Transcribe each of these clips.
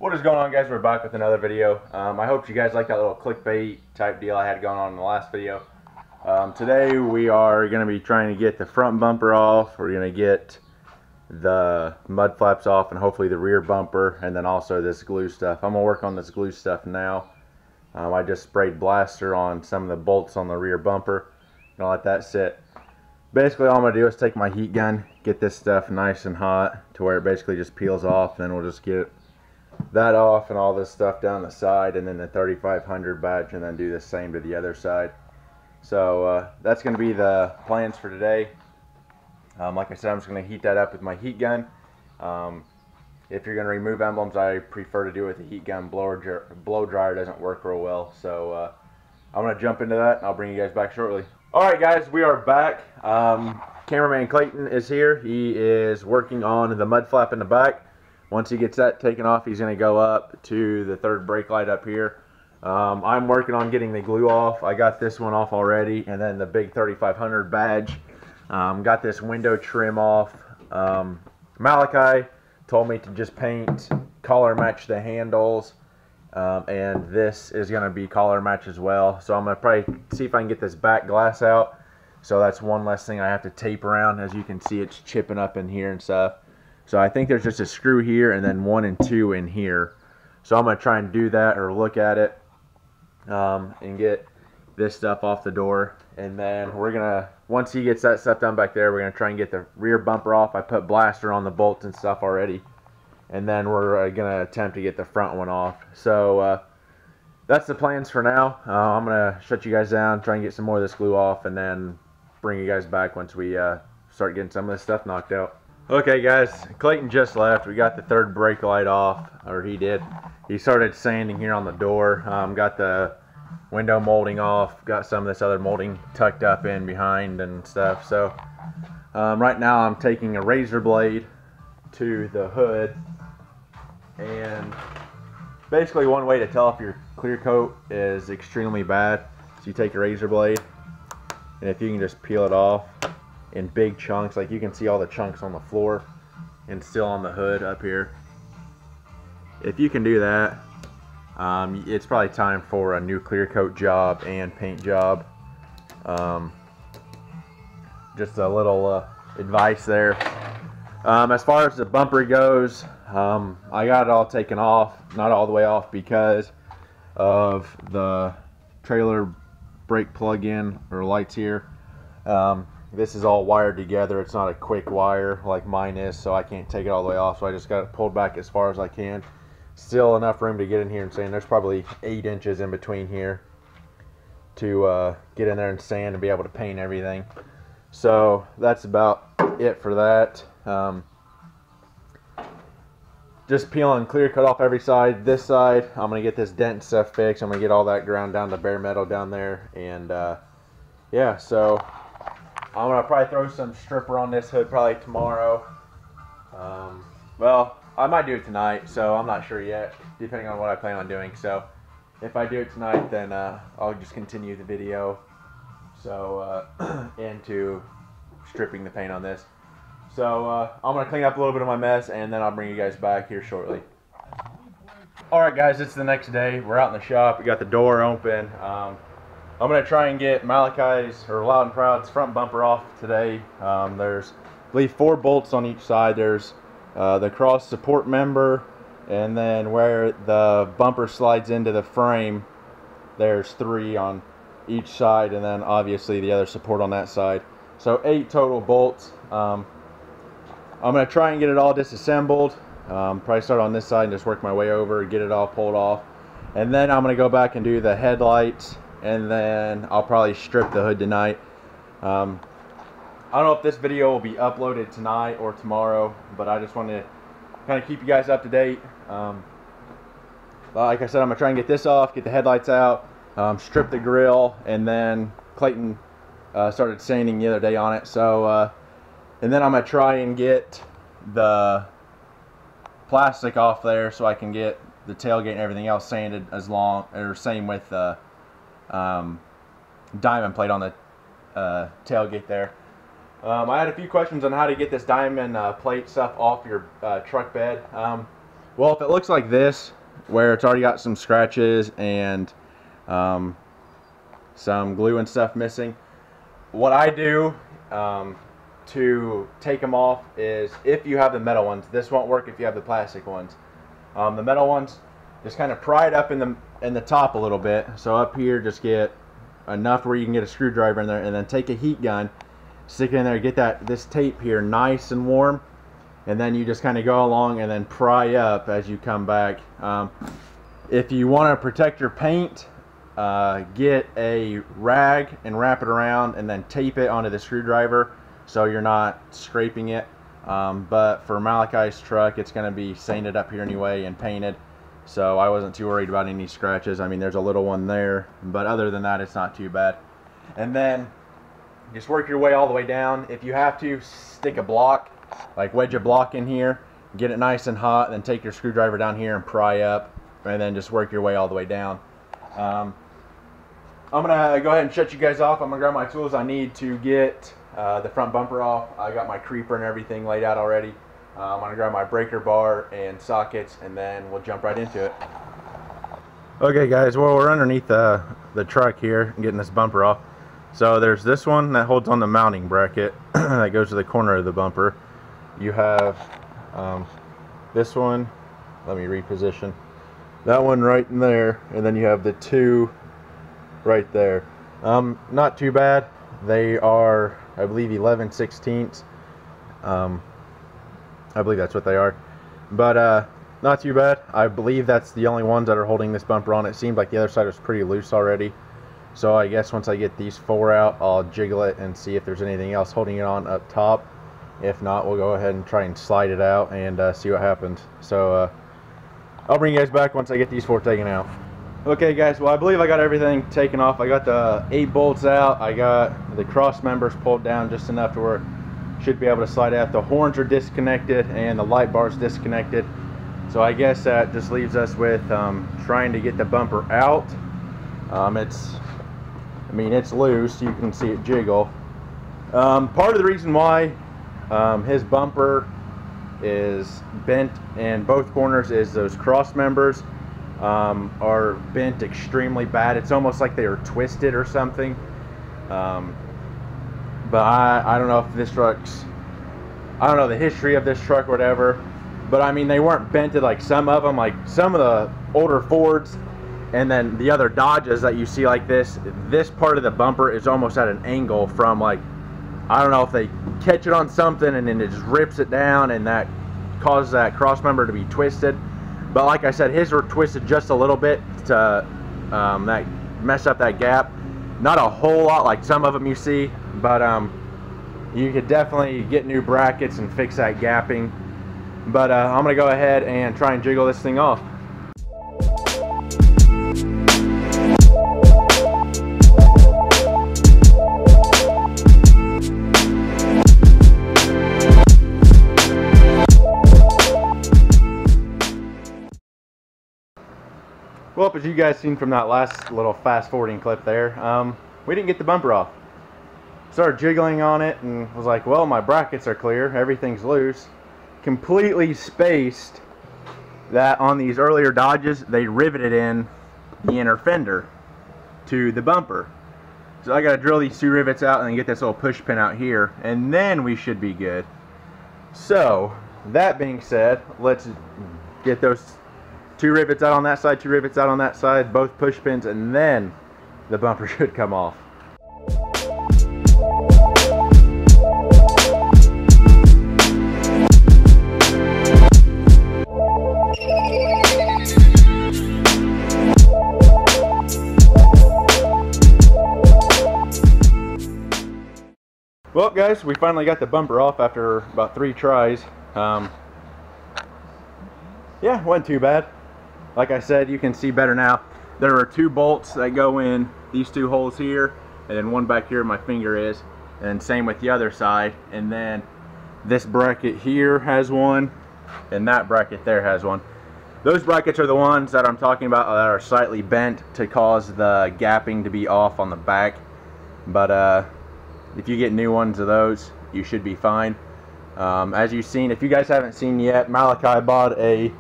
What is going on, guys? We're back with another video. I hope you guys like that little clickbait type deal I had going on in the last video. Today we are going to be trying to get the front bumper off. We're going to get the mud flaps off and hopefully the rear bumper, and then also this glue stuff. I'm going to work on this glue stuff now. I just sprayed blaster on some of the bolts on the rear bumper. Gonna let that sit. Basically all I'm going to do is take my heat gun, get this stuff nice and hot to where it basically just peels off, and then we'll just get that off and all this stuff down the side, and then the 3500 badge, and then do the same to the other side. So that's going to be the plans for today. Like I said, I'm just going to heat that up with my heat gun. If you're going to remove emblems, I prefer to do it with a heat gun. Blow dryer doesn't work real well. So I'm going to jump into that, and I'll bring you guys back shortly. Alright guys, we are back. Cameraman Clayton is here. He is working on the mud flap in the back. Once he gets that taken off, he's going to go up to the third brake light up here. I'm working on getting the glue off. I got this one off already, and then the big 3500 badge. Got this window trim off. Malachi told me to just paint, color match the handles, and this is going to be color match as well. So I'm going to probably see if I can get this back glass out. So that's one less thing I have to tape around. As you can see, it's chipping up in here and stuff. So I think there's just a screw here and then 1 and 2 in here. So I'm going to try and do that, or look at it, and get this stuff off the door. And then we're going to, once he gets that stuff done back there, we're going to try and get the rear bumper off. I put blaster on the bolts and stuff already. And then we're going to attempt to get the front one off. So that's the plans for now. I'm going to shut you guys down, try and get some more of this glue off, and then bring you guys back once we start getting some of this stuff knocked out. Okay guys, Clayton just left. We got the third brake light off, or he did. He started sanding here on the door. Got the window molding off, got some of this other molding tucked up in behind and stuff. So right now I'm taking a razor blade to the hood, and basically one way to tell if your clear coat is extremely bad is you take a razor blade, and if you can just peel it off in big chunks, like you can see all the chunks on the floor and still on the hood up here. If you can do that, it's probably time for a new clear coat job and paint job. Just a little advice there. As far as the bumper goes, I got it all taken off, not all the way off because of the trailer brake plug-in or lights here. This is all wired together. It's not a quick wire like mine is, so I can't take it all the way off. So I just got it pulled back as far as I can. Still enough room to get in here and sand. There's probably 8 inches in between here to get in there and sand and be able to paint everything. So that's about it for that. Just peeling clear cut off every side. This side, I'm going to get this dent and stuff fixed. I'm going to get all that ground down to bare metal down there. And yeah, so I'm going to probably throw some stripper on this hood probably tomorrow. Well, I might do it tonight, so I'm not sure yet, depending on what I plan on doing. So if I do it tonight, then I'll just continue the video into stripping the paint on this. So I'm going to clean up a little bit of my mess, and then I'll bring you guys back here shortly. Alright guys, it's the next day. We're out in the shop. We got the door open. I'm going to try and get Malachi's, or Loud and Proud's, front bumper off today. There's, I believe, 4 bolts on each side. There's the cross support member, and then where the bumper slides into the frame, there's 3 on each side, and then obviously the other support on that side. So 8 total bolts. I'm going to try and get it all disassembled. Probably start on this side and just work my way over, get it all pulled off. And then I'm going to go back and do the headlights, and then I'll probably strip the hood tonight. I don't know if this video will be uploaded tonight or tomorrow, but I just wanted to kind of keep you guys up to date. Like I said, I'm going to try and get this off, get the headlights out, strip the grill, and then Clayton started sanding the other day on it. So, and then I'm going to try and get the plastic off there so I can get the tailgate and everything else sanded as long, or same with the diamond plate on the tailgate there. I had a few questions on how to get this diamond plate stuff off your truck bed. Well, if it looks like this, where it's already got some scratches and some glue and stuff missing, what I do to take them off is, if you have the metal ones, this won't work if you have the plastic ones. The metal ones, just kind of pry it up in the top a little bit. So up here, just get enough where you can get a screwdriver in there, and then take a heat gun, stick it in there, get this tape here nice and warm, and then you just kind of go along and then pry up as you come back. If you want to protect your paint, get a rag and wrap it around and then tape it onto the screwdriver so you're not scraping it. But for Malachi's truck, it's going to be sanded up here anyway and painted, so I wasn't too worried about any scratches. I mean, there's a little one there, but other than that, it's not too bad. And then just work your way all the way down. If you have to, stick a block, like wedge a block in here, get it nice and hot, then take your screwdriver down here and pry up, and then just work your way all the way down. I'm gonna go ahead and shut you guys off. I'm gonna grab my tools I need to get the front bumper off. I got my creeper and everything laid out already. I'm gonna grab my breaker bar and sockets, and then we'll jump right into it. Okay guys, well, we're underneath the truck here and getting this bumper off. So there's this one that holds on the mounting bracket that goes to the corner of the bumper. You have this one, let me reposition, that one right in there, and then you have the two right there. Not too bad. They are, I believe, 11/16. I believe that's what they are, but not too bad. I believe that's the only ones that are holding this bumper on. It seemed like the other side was pretty loose already, so I guess once I get these four out, I'll jiggle it and see if there's anything else holding it on up top. If not, we'll go ahead and try and slide it out and see what happens. So I'll bring you guys back once I get these four taken out. Okay guys, well, I believe I got everything taken off. I got the 8 bolts out. I got the cross members pulled down just enough to where it should be able to slide out. The horns are disconnected and the light bar's disconnected. So I guess that just leaves us with trying to get the bumper out. It's loose. You can see it jiggle. Part of the reason why his bumper is bent in both corners is those cross members are bent extremely bad. It's almost like they were twisted or something. But I don't know if this truck's, I don't know the history of this truck or whatever, but I mean, they weren't bented like some of them, like some of the older Fords and then the other Dodges that you see like this part of the bumper is almost at an angle from, like, I don't know if they catch it on something and then it just rips it down and that causes that cross member to be twisted. But like I said, his were twisted just a little bit to that mess up that gap. Not a whole lot like some of them you see, but you could definitely get new brackets and fix that gapping. But I'm gonna go ahead and try and jiggle this thing off. Well, as you guys seen from that last little fast forwarding clip there, we didn't get the bumper off. Started jiggling on it and was like, well, my brackets are clear, everything's loose. Completely spaced that on these earlier Dodges, they riveted in the inner fender to the bumper. So I gotta drill these 2 rivets out and then get this little push pin out here, and then we should be good. So, that being said, let's get those 2 rivets out on that side, 2 rivets out on that side, both push pins, and then the bumper should come off. Well guys, we finally got the bumper off after about 3 tries. Yeah, wasn't too bad. Like I said, you can see better now. There are 2 bolts that go in these 2 holes here, and then one back here where my finger is, and same with the other side. And then this bracket here has one, and that bracket there has one. Those brackets are the ones that I'm talking about that are slightly bent to cause the gapping to be off on the back. But if you get new ones of those, you should be fine. As you've seen, if you guys haven't seen yet, Malachi bought a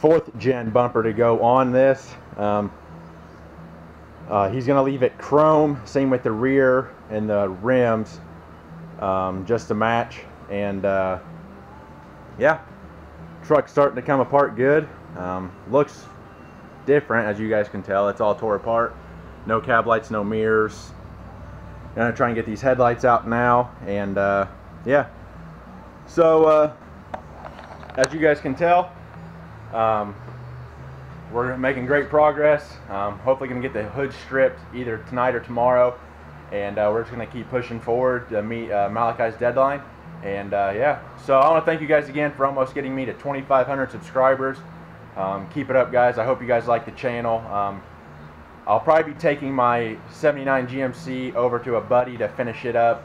4th gen bumper to go on this. He's going to leave it chrome, same with the rear and the rims, just to match. And yeah, truck's starting to come apart good. Looks different, as you guys can tell. It's all tore apart. No cab lights, no mirrors. Gonna try and get these headlights out now. And yeah, so as you guys can tell, we're making great progress. Hopefully gonna get the hood stripped either tonight or tomorrow, and we're just gonna keep pushing forward to meet Malachi's deadline. And yeah, so I want to thank you guys again for almost getting me to 2,500 subscribers. Keep it up, guys. I hope you guys like the channel. I'll probably be taking my 79 GMC over to a buddy to finish it up,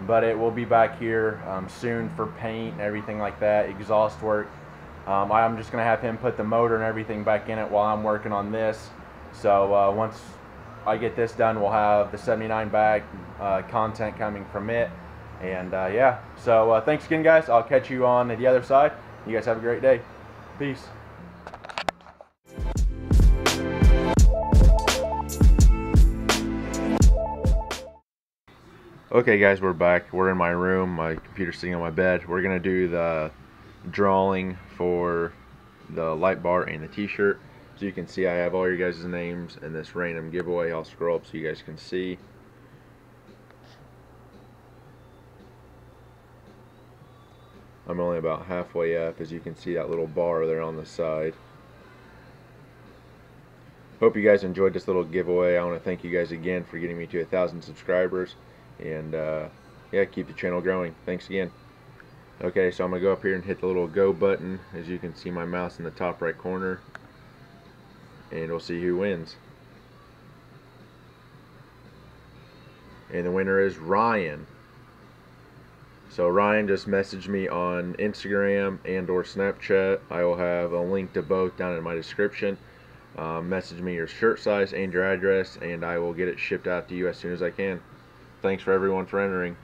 but it will be back here soon for paint and everything like that, exhaust work. I'm just going to have him put the motor and everything back in it while I'm working on this. So once I get this done, we'll have the 79 back, content coming from it. And yeah, so thanks again, guys. I'll catch you on the other side. You guys have a great day. Peace. Okay guys, we're back. We're in my room. My computer's sitting on my bed. We're gonna do the drawing for the light bar and the t-shirt. So you can see I have all your guys' names in this random giveaway. I'll scroll up so you guys can see. I'm only about halfway up, as you can see that little bar there on the side. Hope you guys enjoyed this little giveaway. I want to thank you guys again for getting me to 1,000 subscribers. And yeah, keep the channel growing. Thanks again. Okay, so I'm gonna go up here and hit the little go button. As you can see, my mouse in the top right corner, and we'll see who wins. And the winner is Ryan. So Ryan just messaged me on Instagram and or Snapchat. I will have a link to both down in my description. Message me your shirt size and your address, and I will get it shipped out to you as soon as I can. Thanks for everyone for entering.